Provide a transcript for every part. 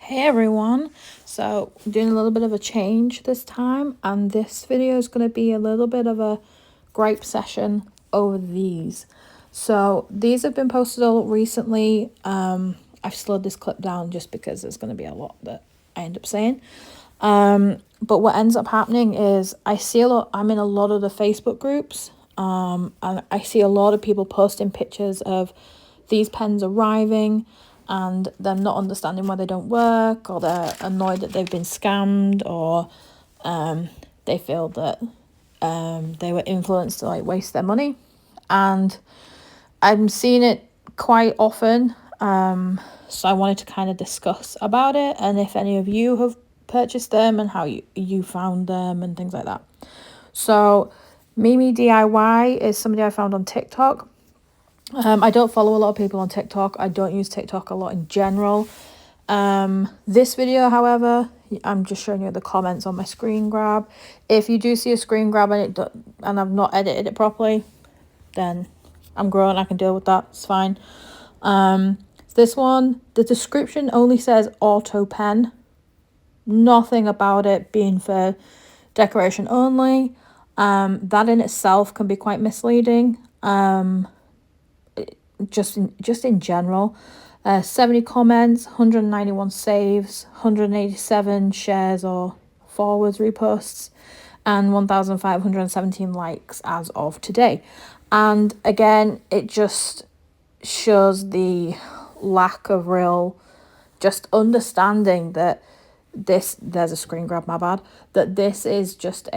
Hey everyone, so I'm doing a little bit of a change this time, and this video is going to be a little bit of a gripe session over these. So these have been posted all recently. I've slowed this clip down just because there's going to be a lot that I end up saying. But what ends up happening is I'm in a lot of the Facebook groups, and I see a lot of people posting pictures of these pens arriving and them not understanding why they don't work, or they're annoyed that they've been scammed, or they feel that they were influenced to waste their money. And I'm seeing it quite often, so I wanted to kind of discuss about it, and if any of you have purchased them and how you found them and things like that. So Mimi DIY is somebody I found on TikTok. I don't follow a lot of people on TikTok. I don't use TikTok a lot in general. This video, however, I'm just showing you the comments on my screen grab. If you do see a screen grab and I've not edited it properly, then I'm grown. I can deal with that. It's fine. This one, the description only says auto pen. Nothing about it being for decoration only. That in itself can be quite misleading. Just in general. 70 comments, 191 saves, 187 shares or forwards, reposts, and 1,517 likes as of today. And again, it just shows the lack of real just understanding that there's a screen grab, my bad, that this is just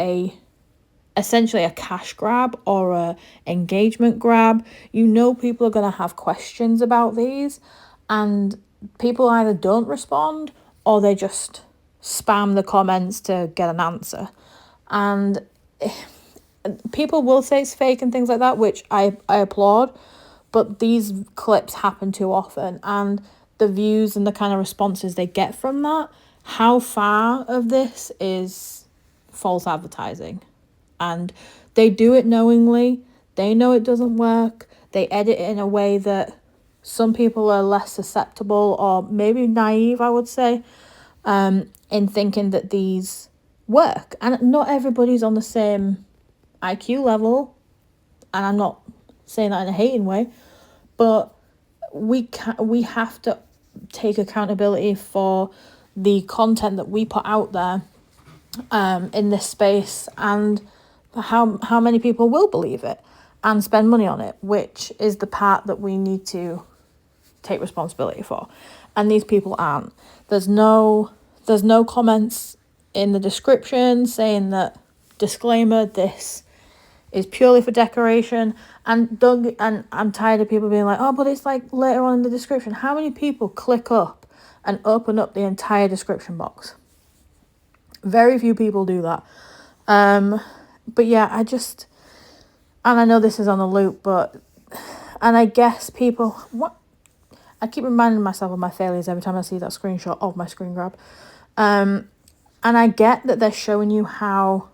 essentially a cash grab or a engagement grab. People are going to have questions about these, and people either don't respond or they just spam the comments to get an answer. And people will say it's fake and things like that, which I applaud, but these clips happen too often, and the views and the kind of responses they get from that, how far of this is false advertising? And they do it knowingly. They know it doesn't work. They edit it in a way that some people are less susceptible, or maybe naive, I would say, in thinking that these work. And not everybody's on the same IQ level, and I'm not saying that in a hating way, but we have to take accountability for the content that we put out there in this space, and how many people will believe it and spend money on it, which is the part that we need to take responsibility for. And these people aren't. There's no comments in the description saying that, disclaimer, this is purely for decoration. And I'm tired of people being like, oh, but it's like later on in the description. How many people click up and open up the entire description box? Very few people do that. But yeah, and I know this is on a loop, and I guess I keep reminding myself of my failures every time I see that screenshot of my screen grab. And I get that they're showing you how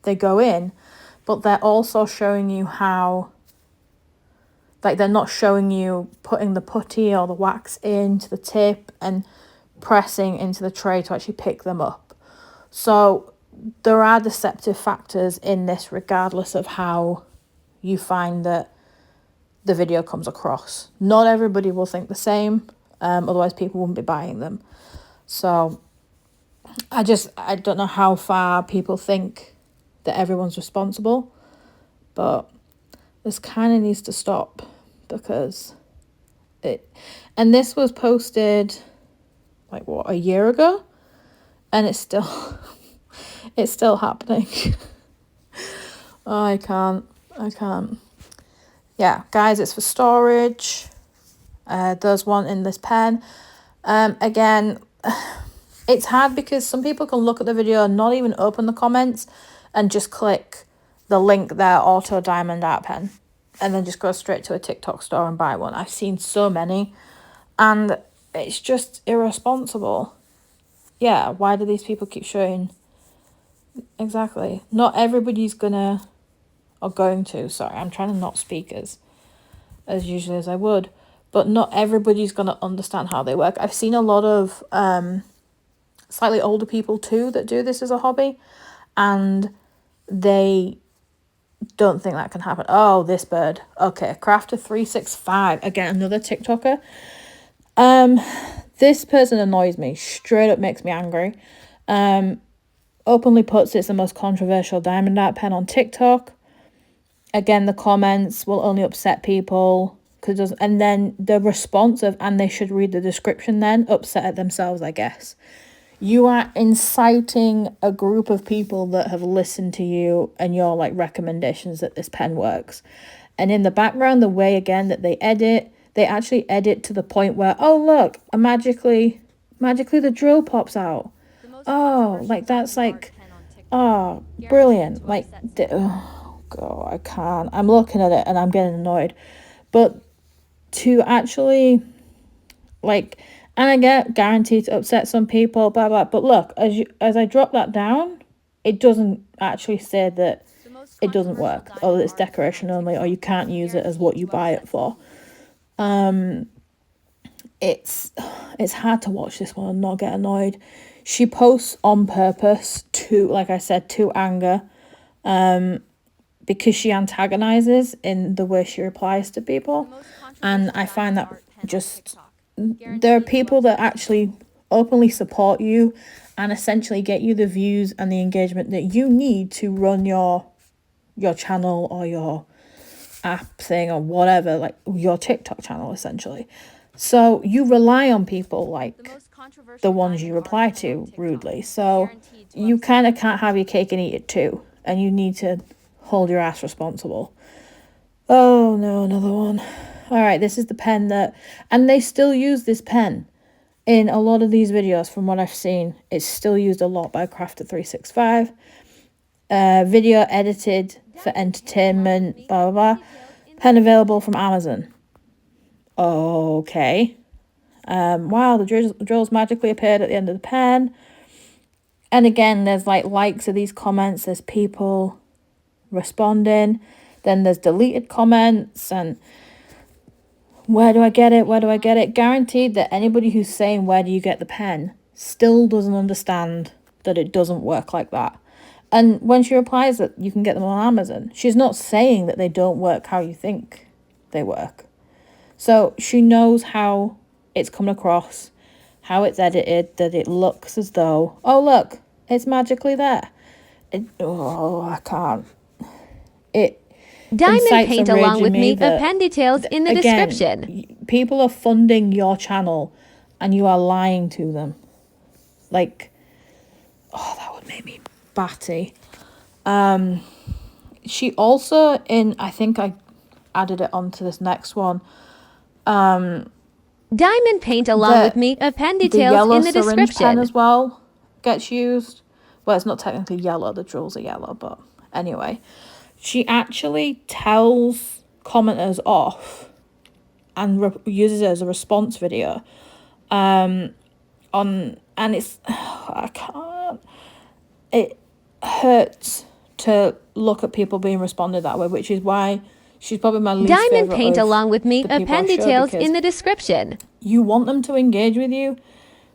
they go in, but they're also showing you how, they're not showing you putting the putty or the wax into the tip and pressing into the tray to actually pick them up. So there are deceptive factors in this, regardless of how you find that the video comes across. Not everybody will think the same, otherwise people wouldn't be buying them. So I don't know how far people think that everyone's responsible, but this kind of needs to stop, because and this was posted a year ago, and it's still it's still happening. Oh, I can't. Yeah, guys, it's for storage. There's one in this pen. Again, it's hard because some people can look at the video and not even open the comments and just click the link there, Auto Diamond Art Pen, and then just go straight to a TikTok store and buy one. I've seen so many, and it's just irresponsible. Yeah, why do these people keep showing? Exactly. Not everybody's going to, sorry, I'm trying to not speak as usually as I would, but not everybody's going to understand how they work. I've seen a lot of slightly older people too that do this as a hobby, and they don't think that can happen. Oh, this bird. Okay, Crafter365, again, another TikToker. This person annoys me, straight up makes me angry. Openly puts it's the most controversial diamond art pen on TikTok. Again, the comments will only upset people, and then the response of, and they should read the description then, upset at themselves, I guess. You are inciting a group of people that have listened to you and your like recommendations that this pen works. And in the background, the way again that they actually edit to the point where, oh look, magically the drill pops out. Oh, like that's like, oh, brilliant. Like, oh god, I can't. I'm looking at it and I'm getting annoyed. But to actually like, and I get guaranteed to upset some people, blah blah. But look, as I drop that down, it doesn't actually say that it doesn't work, or that it's decoration only, or you can't use it as what you buy it for. It's hard to watch this one and not get annoyed. She posts on purpose to, like I said, to anger, because she antagonizes in the way she replies to people, and I find that just, there are people that actually openly support you and essentially get you the views and the engagement that you need to run your channel or your app thing or whatever, like your TikTok channel essentially. So you rely on people like the ones you reply to rudely. So you kind of can't have your cake and eat it too, and you need to hold your ass responsible. Oh no, another one. All right, this is the pen that, and they still use this pen in a lot of these videos from what I've seen. It's still used a lot by Crafter365. Video edited for entertainment, blah blah blah. Pen available from Amazon. Okay. Wow, the drills magically appeared at the end of the pen. And again, there's like likes of these comments, there's people responding, then there's deleted comments, and where do I get it? Guaranteed that anybody who's saying where do you get the pen still doesn't understand that it doesn't work like that. And when she replies that you can get them on Amazon, she's not saying that they don't work how you think they work. So she knows how it's come across, how it's edited, that it looks as though, oh look, it's magically there. I can't. It Diamond paint along with me, pen details in the description. People are funding your channel and you are lying to them. Like, oh, that would make me batty. She also, I think I added it onto this next one, diamond paint along with me, pen details in the description. Pen as well gets used. Well, it's not technically yellow, the drills are yellow, but anyway. She actually tells commenters off and uses it as a response video. And it's, I can't, it hurts to look at people being responded that way, which is why she's probably my least favorite. Diamond paint along with me, pen details in the description. You want them to engage with you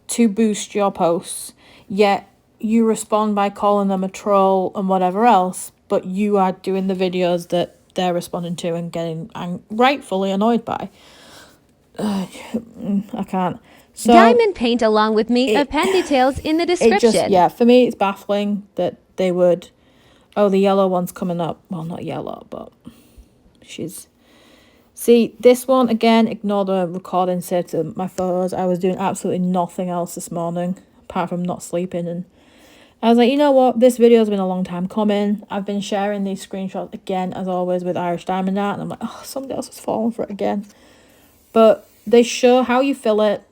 to boost your posts, yet you respond by calling them a troll and whatever else, but you are doing the videos that they're responding to and getting rightfully annoyed by. I can't. So diamond paint along with me, pen details in the description. Yeah, for me it's baffling that they would, oh, the yellow one's coming up. Well, not yellow, but see, this one, again, ignore the recording saved to my photos. I was doing absolutely nothing else this morning, apart from not sleeping, and I was like, you know what, this video's been a long time coming. I've been sharing these screenshots again, as always, with Irish Diamond Art, and I'm like, oh, somebody else has fallen for it again. But they show how you fill it,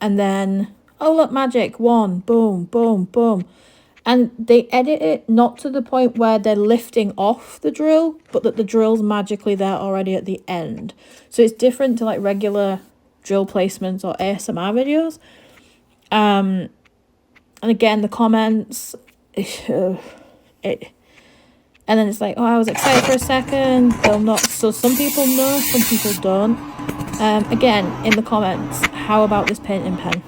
and then, oh, look, magic, one, boom, boom, boom. And they edit it not to the point where they're lifting off the drill, but that the drill's magically there already at the end. So it's different to like regular drill placements or ASMR videos. And again, the comments, and then it's like, oh, I was excited for a second. They'll not. So some people know, some people don't. Again, in the comments, how about this painting pen?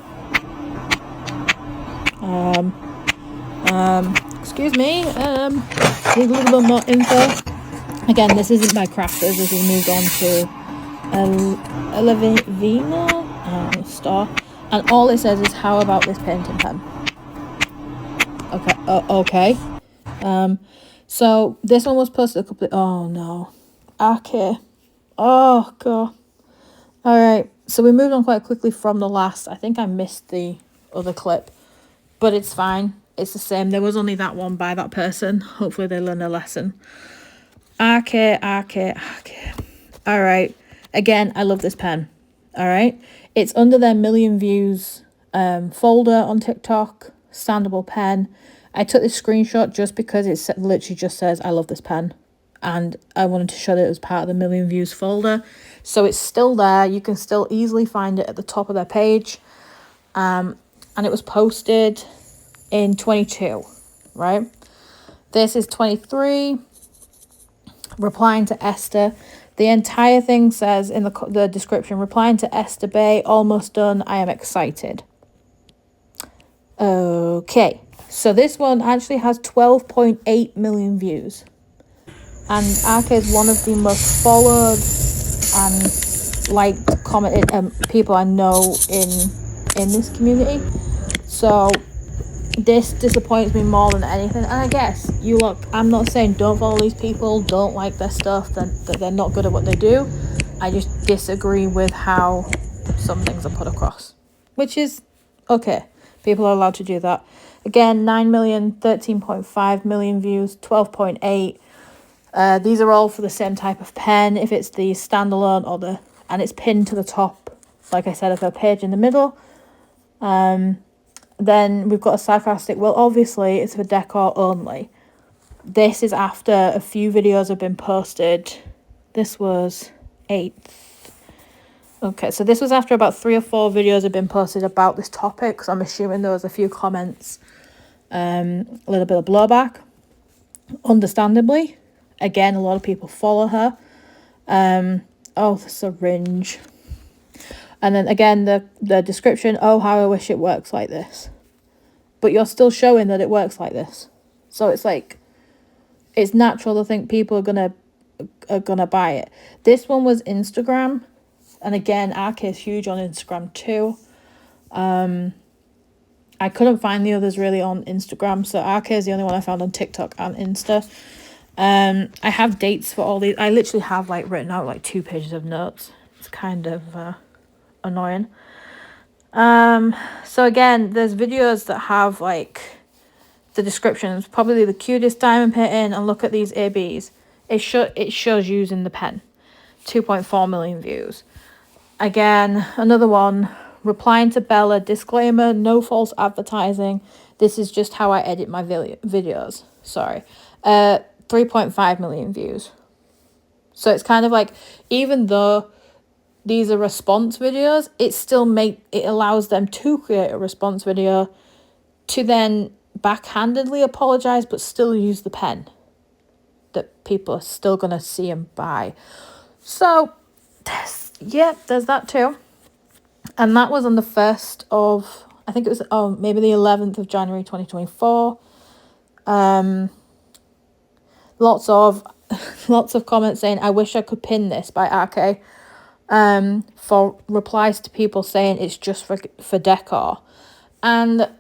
Excuse me, need a little bit more info. Again, this isn't by crafters, this has moved on to Elevina store, and all it says is how about this painting pen. Okay. So this one was posted a couple of, oh no, okay, oh god. All right, so we moved on quite quickly from the last. I think I missed the other clip, but it's fine, it's the same. There was only that one by that person. Hopefully they learn a lesson. Okay. All right, again, I love this pen. All right, it's under their million views folder on TikTok, standable pen. I took this screenshot just because it literally just says I love this pen, and I wanted to show that it was part of the million views folder. So it's still there, you can still easily find it at the top of their page. And it was posted in 22, right? This is 23, replying to Esther. The entire thing says in the description, replying to Esther Bay, almost done, I am excited. Okay, so this one actually has 12.8 million views. And Arke is one of the most followed and liked, commented people I know in this community. So this disappoints me more than anything. And I guess you look, I'm not saying don't follow these people, don't like their stuff, that they're not good at what they do. I just disagree with how some things are put across, which is okay. People are allowed to do that. Again, 9 million, 13.5 million views, 12.8. These are all for the same type of pen. If it's the standalone or and it's pinned to the top, like I said, of her page in the middle. Then we've got a sarcastic, well, obviously it's for decor only. This is after a few videos have been posted. This was 8th. Okay, so this was after about 3 or 4 videos have been posted about this topic. So I'm assuming there was a few comments, a little bit of blowback, understandably. Again, a lot of people follow her. Oh, the syringe. And then again, the description, oh, how I wish it works like this. But you're still showing that it works like this. So it's like, it's natural to think people are gonna buy it. This one was Instagram. And again, Arke is huge on Instagram too. I couldn't find the others really on Instagram. So Arke is the only one I found on TikTok and Insta. I have dates for all these. I literally have like written out like 2 pages of notes. It's kind of annoying. So again, there's videos that have like the descriptions, probably the cutest diamond painting, and look at these ABs. It shows using the pen. 2.4 million views. Again, another one, replying to Bella, disclaimer, no false advertising. This is just how I edit my videos. Sorry. 3.5 million views. So it's kind of like, even though these are response videos, it allows them to create a response video to then backhandedly apologize, but still use the pen that people are still gonna see and buy. So there's that too. And that was on the 1st of, I think it was maybe the 11th of January 2024. Lots of comments saying, I wish I could pin this by Arke. For replies to people saying it's just for decor. And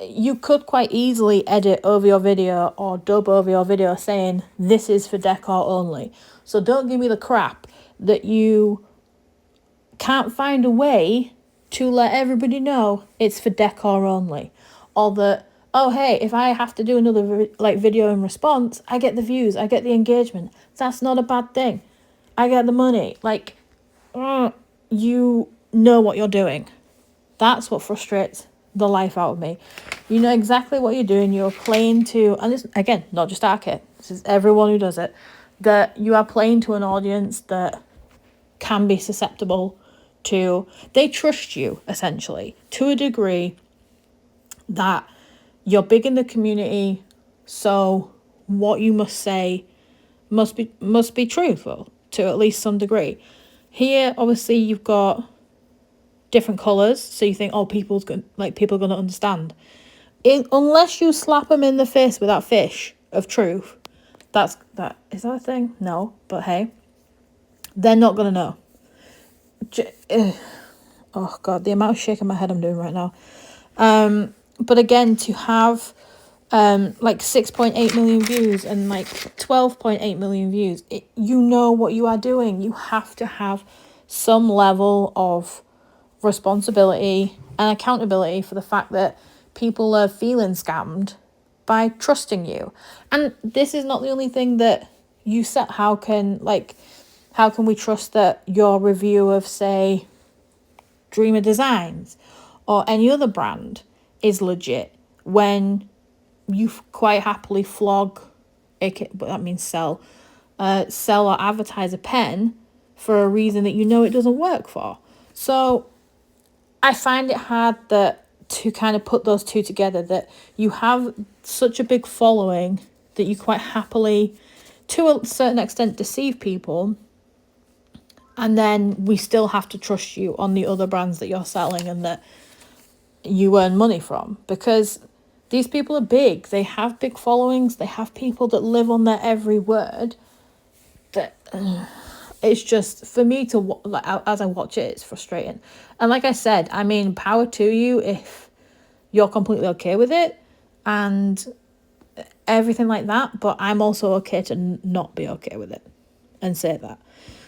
you could quite easily edit over your video or dub over your video saying this is for decor only. So don't give me the crap that you can't find a way to let everybody know it's for decor only. Or that, oh hey, if I have to do another video in response, I get the views, I get the engagement. That's not a bad thing. I get the money. Like, you know what you're doing. That's what frustrates the life out of me. You know exactly what you're doing. You're playing to, and this, again, not just Arke, this is everyone who does it, that you are playing to an audience that can be susceptible to, they trust you essentially to a degree that you're big in the community, so what you must say must be truthful to at least some degree. Here, obviously, you've got different colours, so you think, oh, people are going to understand. Unless you slap them in the face with that fish of truth, is that a thing? No, but hey, they're not going to know. Oh God, the amount of shaking my head I'm doing right now. But again, to have 6.8 million views and 12.8 million views, you know what you are doing. You have to have some level of responsibility and accountability for the fact that people are feeling scammed by trusting you. And this is not the only thing that you set. How can we trust that your review of, say, Dreamer Designs or any other brand is legit when you quite happily flog, but that means sell or advertise a pen for a reason that you know it doesn't work for? So I find it hard to kind of put those two together, that you have such a big following that you quite happily, to a certain extent, deceive people, and then we still have to trust you on the other brands that you're selling and that you earn money from, because these people are big. They have big followings. They have people that live on their every word. That it's just, for me to, as I watch it, it's frustrating. And like I said, I mean, power to you if you're completely okay with it and everything like that. But I'm also okay to not be okay with it and say that.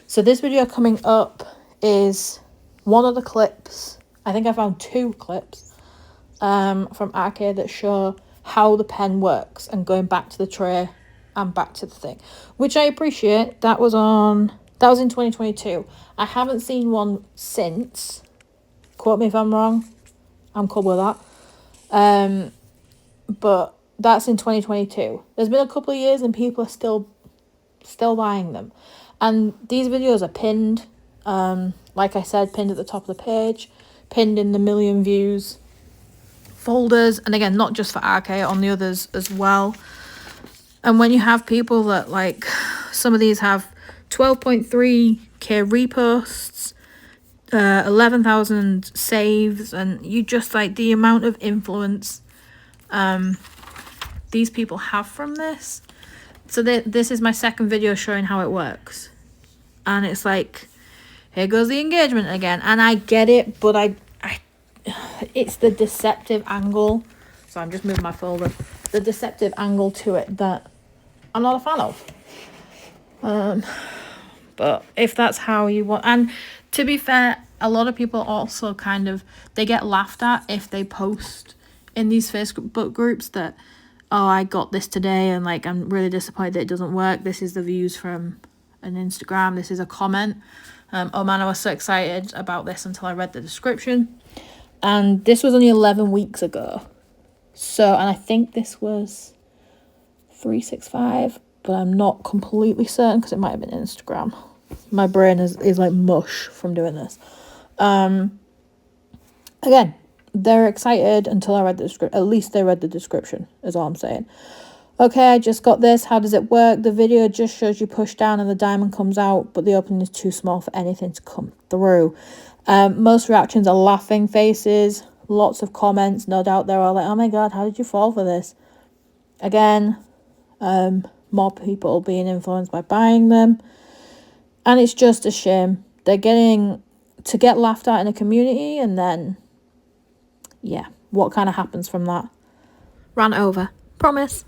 So this video coming up is one of the clips. I think I found 2 clips from Arcade that show how the pen works and going back to the tray and back to the thing, which I appreciate. That was in 2022. I haven't seen one since. Quote me if I'm wrong. I'm cool with that. But that's in 2022. There's been a couple of years and people are still buying them. And these videos are pinned. Like I said, pinned at the top of the page, pinned in the million views folders, and again, not just for RK, on the others as well. And when you have people that, some of these have 12.3k reposts, 11,000 saves, and you just the amount of influence these people have from this. So this is my second video showing how it works, and it's here goes the engagement again. And I get it, but it's the deceptive angle. So I'm just moving my folder. The deceptive angle to it that I'm not a fan of. But if that's how you want, and to be fair, a lot of people also they get laughed at if they post in these Facebook groups that, oh, I got this today and I'm really disappointed that it doesn't work. This is the views from an Instagram. This is a comment. Oh man, I was so excited about this until I read the description. And this was only 11 weeks ago. So, and I think this was 365, but I'm not completely certain because it might have been Instagram. My brain is mush from doing this. Again, they're excited until I read the description. At least they read the description, is all I'm saying. Okay, I just got this. How does it work? The video just shows you push down and the diamond comes out, but the opening is too small for anything to come through. Most reactions are laughing faces, lots of comments. No doubt they're all oh my God, how did you fall for this? Again, more people being influenced by buying them. And it's just a shame. They're getting to get laughed at in a community, and then, yeah, what kind of happens from that? Rant over. Promise.